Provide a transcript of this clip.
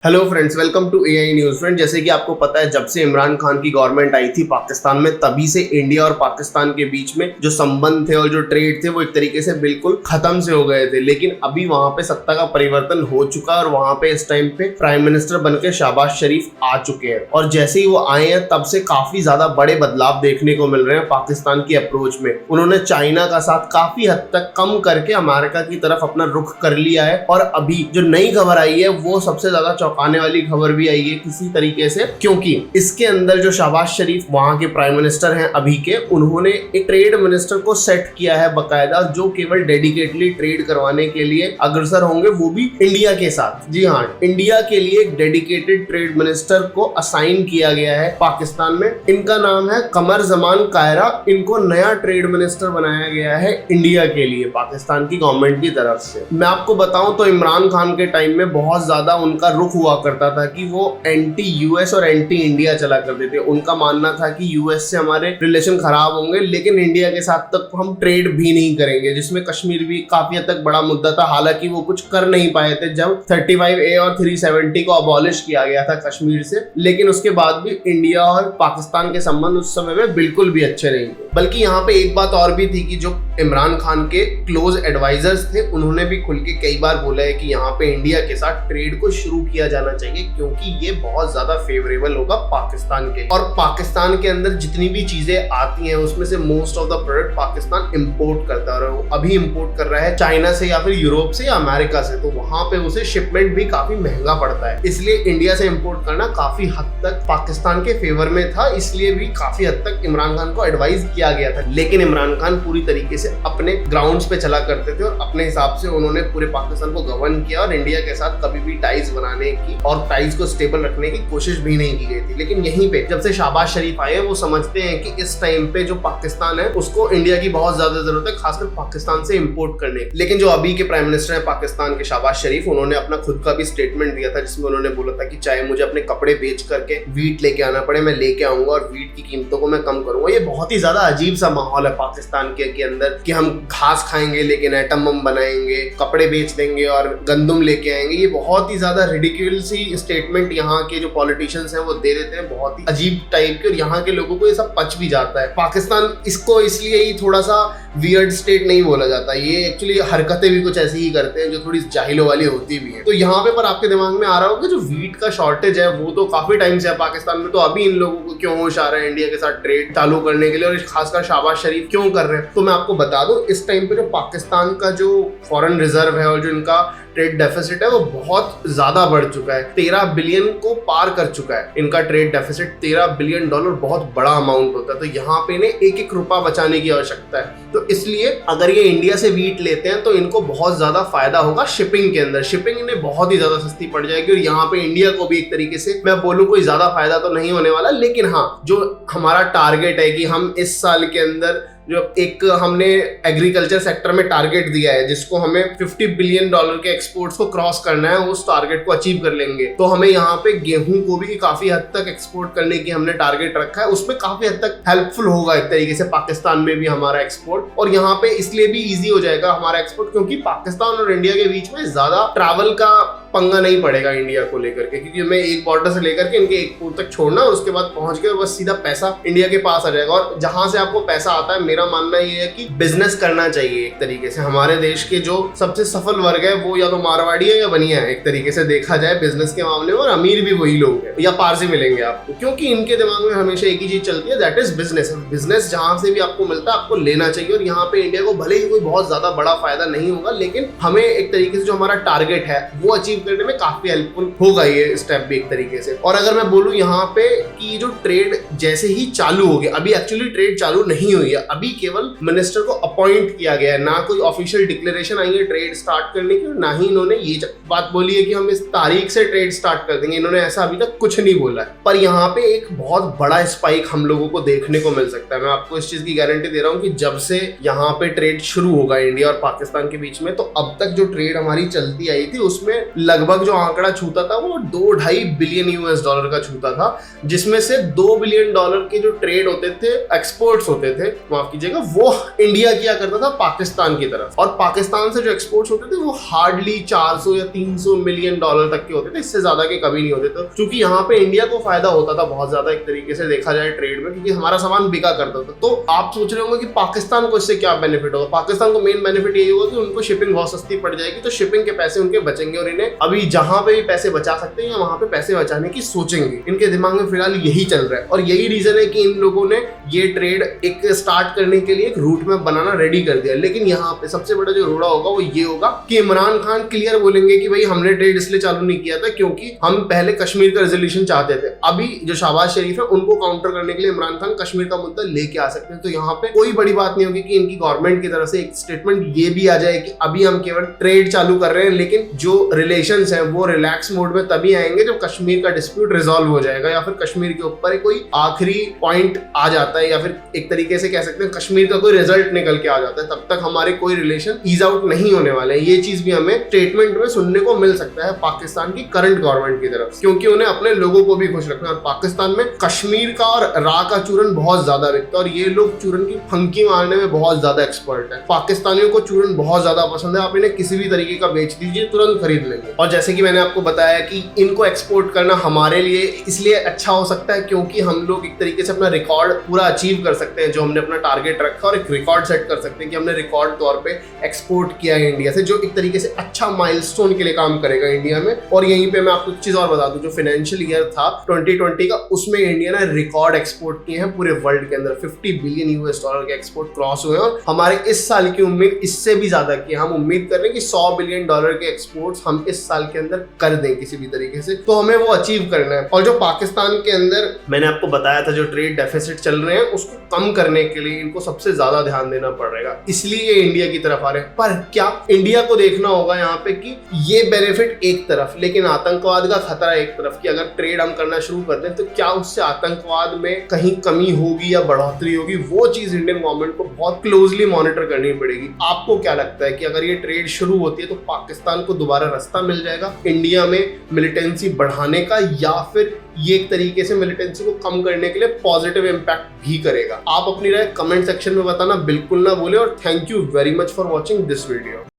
Hello friends, welcome to AI news. Friend, जैसे कि आपको पता है, जब से इमरान खान की गवर्नमेंट आई थी पाकिस्तान में, तभी से इंडिया और पाकिस्तान के बीच में जो संबंध थे और जो ट्रेड थे वो एक तरीके से बिल्कुल खत्म से हो गए थे। लेकिन अभी वहां पे सत्ता का परिवर्तन हो चुका है और वहां पे इस टाइम पे प्राइम मिनिस्टर बनकर शहबाज शरीफ आ चुके हैं। और जैसे ही वो आए हैं तब से काफी ज्यादा बड़े बदलाव देखने को मिल रहे हैं पाकिस्तान की अप्रोच में। उन्होंने चाइना का साथ काफी हद तक कम करके अमेरिका की तरफ अपना रुख कर लिया है। और अभी जो नई खबर आई है वो सबसे ज्यादा चौंकाने वाली खबर भी आई है किसी तरीके से, क्योंकि इसके अंदर जो शहबाज शरीफ वहां के प्राइम मिनिस्टर हैं अभी के, उन्होंने एक ट्रेड मिनिस्टर को सेट किया है बकायदा, जो केवल डेडिकेटली ट्रेड करवाने के लिए अग्रसर होंगे, वो भी इंडिया के साथ। जी हाँ, इंडिया के लिए एक डेडिकेटेड ट्रेड मिनिस्टर को असाइन किया गया है पाकिस्तान में। इनका नाम है कमर जमान कायरा। इनको नया ट्रेड मिनिस्टर बनाया गया है इंडिया के लिए पाकिस्तान की गवर्नमेंट की तरफ से। मैं आपको बताऊं तो इमरान खान के टाइम में बहुत ज्यादा उनका रुख हुआ करता था कि वो एंटी यूएस और एंटी इंडिया चला करते थे। उनका मानना था कि यूएस से हमारे रिलेशन खराब होंगे, लेकिन इंडिया के साथ तक हम ट्रेड भी नहीं करेंगे, जिसमें कश्मीर भी काफी हद तक बड़ा मुद्दा था। हालांकि वो कुछ कर नहीं पाए थे जब 35A और 370 को अबॉलिश किया गया था कश्मीर से, लेकिन उसके बाद भी इंडिया और पाकिस्तान के संबंध उस समय में बिल्कुल भी अच्छे नहीं थे। बल्कि यहाँ पे एक बात और भी थी कि जो इमरान खान के क्लोज एडवाइजर्स थे, उन्होंने भी खुल के कई बार बोला है कि यहाँ पे इंडिया के साथ ट्रेड को शुरू किया जाना चाहिए, क्योंकि ये बहुत ज्यादा फेवरेबल होगा पाकिस्तान के लिए। और पाकिस्तान के अंदर जितनी भी चीजें आती हैं उसमें से most of the product Pakistan import करता है, और वो अभी इंपोर्ट कर रहा है चाइना से या फिर यूरोप से या अमेरिका से, तो वहां पे उसे शिपमेंट भी काफी महंगा पड़ता है। इसलिए इंडिया से इंपोर्ट करना काफी हद तक पाकिस्तान के फेवर में था, इसलिए भी काफी हद तक इमरान खान को एडवाइस किया गया था। लेकिन इमरान खान पूरी तरीके से अपने ग्राउंड्स पे चला करते थे और अपने हिसाब से उन्होंने पूरे पाकिस्तान को गवर्न किया, और इंडिया के साथ कभी भी टाइज बनाने की और टाइज को स्टेबल रखने की कोशिश भी नहीं की गई थी। लेकिन यहीं पे जब से शहबाज शरीफ आए, वो समझते हैं कि इस टाइम पे जो पाकिस्तान है उसको इंडिया की बहुत ज्यादा जरूरत है, खासकर पाकिस्तान से इंपोर्ट करने की। लेकिन जो अभी के प्राइम मिनिस्टर है पाकिस्तान के, शहबाज शरीफ, उन्होंने अपना खुद का भी स्टेटमेंट दिया था, जिसमें उन्होंने बोला था कि चाहे मुझे अपने कपड़े बेच करके वीट लेके आना पड़े, मैं लेके आऊंगा और वीट की कीमतों को मैं कम करूंगा। ये बहुत ही ज्यादा अजीब सा माहौल है पाकिस्तान के अंदर कि हम घास खाएंगे लेकिन एटम बम बनाएंगे, कपड़े बेच देंगे और गंदुम लेके आएंगे। ये बहुत ही ज्यादा रिडिक्यूलस सी स्टेटमेंट यहाँ के जो पॉलिटिशियंस हैं वो दे देते हैं, बहुत ही अजीब टाइप के, और यहाँ के लोगों को ये सब पच भी जाता है। पाकिस्तान इसको इसलिए ही थोड़ा सा वियर्ड स्टेट नहीं बोला जाता, ये एक्चुअली हरकतें भी कुछ ऐसी ही करते हैं जो थोड़ी जाहिलों वाली होती भी है। तो यहाँ पे पर आपके दिमाग में आ रहा होगा जो वीट का शॉर्टेज है वो तो काफी टाइम से है पाकिस्तान में, तो अभी इन लोगों को क्यों होश आ रहा है इंडिया के साथ ट्रेड चालू करने के लिए, और खासकर शहबाज शरीफ क्यों कर रहे हैं? तो मैं आपको बता दूं, इस टाइम पे जो पाकिस्तान का जो फॉरेन रिजर्व है और जो इनका ट्रेड डेफिसिट है वो बहुत ज्यादा बढ़ चुका है, 13 बिलियन को पार कर चुका है इनका ट्रेड डेफिसिट। $13 बिलियन बहुत बड़ा अमाउंट होता है, तो यहाँ पे इन्हें एक एक रुपया बचाने की आवश्यकता है। तो इसलिए अगर ये इंडिया से वीट लेते हैं तो इनको बहुत ज्यादा फायदा होगा शिपिंग के अंदर, शिपिंग इन्हें बहुत ही ज्यादा सस्ती पड़ जाएगी, और यहाँ पे इंडिया को भी एक तरीके से मैं बोलूँ कोई ज्यादा फायदा तो नहीं होने वाला। लेकिन हाँ, जो हमारा टारगेट है कि हम इस साल के अंदर जो एक हमने एग्रीकल्चर सेक्टर में टारगेट दिया है, जिसको हमें $50 बिलियन के एक्सपोर्ट्स को क्रॉस करना है, उस टारगेट को अचीव कर लेंगे। तो हमें यहाँ पे गेहूं को भी काफी हद तक एक्सपोर्ट करने की हमने टारगेट रखा है, उसमें काफी हद तक हेल्पफुल होगा एक तरीके से पाकिस्तान में भी हमारा एक्सपोर्ट। और यहाँ पे इसलिए भी इजी हो जाएगा हमारा एक्सपोर्ट क्योंकि पाकिस्तान और इंडिया के बीच में ज्यादा ट्रैवल का पंगा नहीं पड़ेगा इंडिया को लेकर के, क्योंकि हमें एक बॉर्डर से लेकर के इनके एक पोर्ट तक छोड़ना और उसके बाद पहुंच के और बस सीधा पैसा इंडिया के पास आ जाएगा। और जहां से आपको पैसा आता है, मेरा मानना ये है कि बिजनेस करना चाहिए एक तरीके से। हमारे देश के जो सबसे सफल वर्ग है वो या तो मारवाड़ी है या बनिया है, एक तरीके से देखा जाए बिजनेस के मामले में, और अमीर भी वही लोग हैं या पारसी मिलेंगे आपको, क्योंकि इनके दिमाग में हमेशा एक ही चीज चलती है, दैट इज बिजनेस। बिजनेस जहां से भी आपको मिलता है आपको लेना चाहिए, और यहाँ पे इंडिया को भले ही कोई बहुत ज्यादा बड़ा फायदा नहीं होगा, लेकिन हमें एक तरीके से जो हमारा टारगेट है वो अचीव करने में काफी हेल्पफुल होगा ये स्टेप भी एक तरीके से। और अगर मैं बोलूं यहाँ पे कि जो ट्रेड जैसे ही चालू हो गया, अभी एक्चुअली ट्रेड चालू नहीं हुई है, अभी केवल मिनिस्टर को अपॉइंट किया गया है, ना कोई ऑफिशियल डिक्लेरेशन आई है ट्रेड स्टार्ट करने की, ना ही इन्होंने ये बात बोली है कि हम इस तारीख से ट्रेड स्टार्ट कर देंगे। इन्होंने ऐसा अभी तक कुछ नहीं बोला है, पर यहाँ पे एक बहुत बड़ा स्पाइक हम लोगों को देखने को मिल सकता है। मैं आपको इस चीज की गारंटी दे रहा हूँ कि जब से यहाँ पे ट्रेड शुरू होगा इंडिया और पाकिस्तान के बीच में, तो अब तक जो ट्रेड हमारी चलती आई थी उसमें लगभग जो आंकड़ा छूता था वो 2-2.5 बिलियन यूएस डॉलर का छूता था, जिसमें से 2 बिलियन डॉलर के जो ट्रेड होते थे, एक्सपोर्ट्स होते थे, माफ कीजिएगा, वो इंडिया किया करता था पाकिस्तान की तरफ, और पाकिस्तान से जो एक्सपोर्ट्स होते थे वो हार्डली 400 या 300 मिलियन डॉलर तक के होते थे, इससे ज्यादा के कभी नहीं होते थे, क्योंकि यहाँ पे इंडिया को फायदा होता था बहुत ज्यादा एक तरीके से देखा जाए ट्रेड में, क्योंकि हमारा सामान बिका करता था। तो आप सोच रहे होंगे कि पाकिस्तान को इससे क्या बेनिफिट होगा। पाकिस्तान को मेन बेनिफिट यही होगा कि उनको शिपिंग बहुत सस्ती पड़ जाएगी, तो शिपिंग के पैसे उनके बचेंगे, और इन्हें अभी जहां पे भी पैसे बचा सकते हैं वहां पे पैसे बचाने की सोचेंगे। इनके दिमाग में फिलहाल यही चल रहा है, और यही रीजन है कि इन लोगों ने ये ट्रेड एक स्टार्ट करने के लिए एक रूट मैप बनाना रेडी कर दिया। लेकिन यहाँ पे सबसे बड़ा जो रोड़ा होगा वो ये होगा कि इमरान खान क्लियर बोलेंगे कि भाई हमने ट्रेड इसलिए चालू नहीं किया था क्योंकि हम पहले कश्मीर का रेजोल्यूशन चाहते थे। अभी जो शहबाज शरीफ है उनको काउंटर करने के लिए इमरान खान कश्मीर का मुद्दा लेके आ सकते हैं। तो यहाँ पे कोई बड़ी बात नहीं होगी कि इनकी गवर्नमेंट की तरफ से एक स्टेटमेंट ये भी आ जाए कि अभी हम केवल ट्रेड चालू कर रहे हैं, लेकिन जो रिलेशंस हैं वो रिलैक्स मोड में तभी आएंगे जब कश्मीर का डिस्प्यूट रिजॉल्व हो जाएगा, या फिर कश्मीर के ऊपर कोई आखिरी पॉइंट आ जाता है, या फिर एक तरीके से कह सकते हैं कश्मीर का कोई रिजल्ट निकल के आ जाता है। तब तक हमारे कोई रिलेशन ईज आउट नहीं होने वाले हैं। ये चीज भी हमें स्टेटमेंट में सुनने को मिल सकता है पाकिस्तान की करंट गवर्नमेंट की तरफ, क्योंकि उन्हें अपने लोगों को भी खुश रखना है। और पाकिस्तान में कश्मीर का और राह का चूरन बहुत ज्यादा बिकता है, और ये लोग चूरन की फंकी मारने में बहुत ज्यादा एक्सपर्ट है। पाकिस्तानियों को चूरन बहुत ज्यादा पसंद है, आप इन्हें किसी भी तरीके का बेच दीजिए तुरंत खरीद लेंगे। और जैसे कि मैंने आपको बताया कि इनको एक्सपोर्ट करना हमारे लिए इसलिए अच्छा हो सकता है क्योंकि हम लोग एक तरीके से अपना रिकॉर्ड पूरा अचीव कर सकते हैं, जो हमने अपना टारगेट रखा, और एक रिकॉर्ड सेट कर सकते हैं कि हमने रिकॉर्ड तौर पे एक्सपोर्ट किया है इंडिया से, जो एक तरीके से अच्छा माइलस्टोन के लिए काम करेगा इंडिया में। और यहीं पे मैं आपको एक चीज और बता दूं, जो फाइनेंशियल ईयर था 2020 का, उसमें इंडिया ने रिकॉर्ड एक्सपोर्ट किए हैं पूरे वर्ल्ड के अंदर। 50 बिलियन यूएस डॉलर के एक्सपोर्ट क्रॉस हुए हैं, और हमारे इस साल की उम्मीद इससे भी ज्यादा की। हम उम्मीद कर रहे हैं कि 100 बिलियन डॉलर के एक्सपोर्ट्स हम इस साल के अंदर कर दें किसी भी तरीके से, तो हमें वो अचीव करना है। और जो पाकिस्तान के अंदर मैंने आपको बताया था जो ट्रेड डेफिसिट चल रहे हैं, उसको कम करने के लिए इनको सबसे ज्यादा ध्यान देना पड़ेगा, इसलिए ये इंडिया की तरफ आ रहे हैं। पर क्या इंडिया को देखना होगा यहाँ पे कि ये बेनिफिट एक तरफ, लेकिन आतंकवाद का खतरा एक तरफ, कि अगर ट्रेड हम करना शुरू कर दें तो क्या उससे आतंकवाद में कहीं कमी होगी या बढ़ोतरी होगी, वो चीज इंडियन गवर्नमेंट को बहुत क्लोजली मॉनिटर करनी पड़ेगी। आपको क्या लगता है कि अगर ये ट्रेड शुरू होती है तो पाकिस्तान को दोबारा रास्ता मिल जाएगा इंडिया में मिलिटेंसी बढ़ाने का, या फिर ये एक तरीके से मिलिटेंसी को कम करने के लिए पॉजिटिव इंपैक्ट भी करेगा? आप अपनी राय कमेंट सेक्शन में बताना बिल्कुल ना भूलें, और thank you very much for watching this video.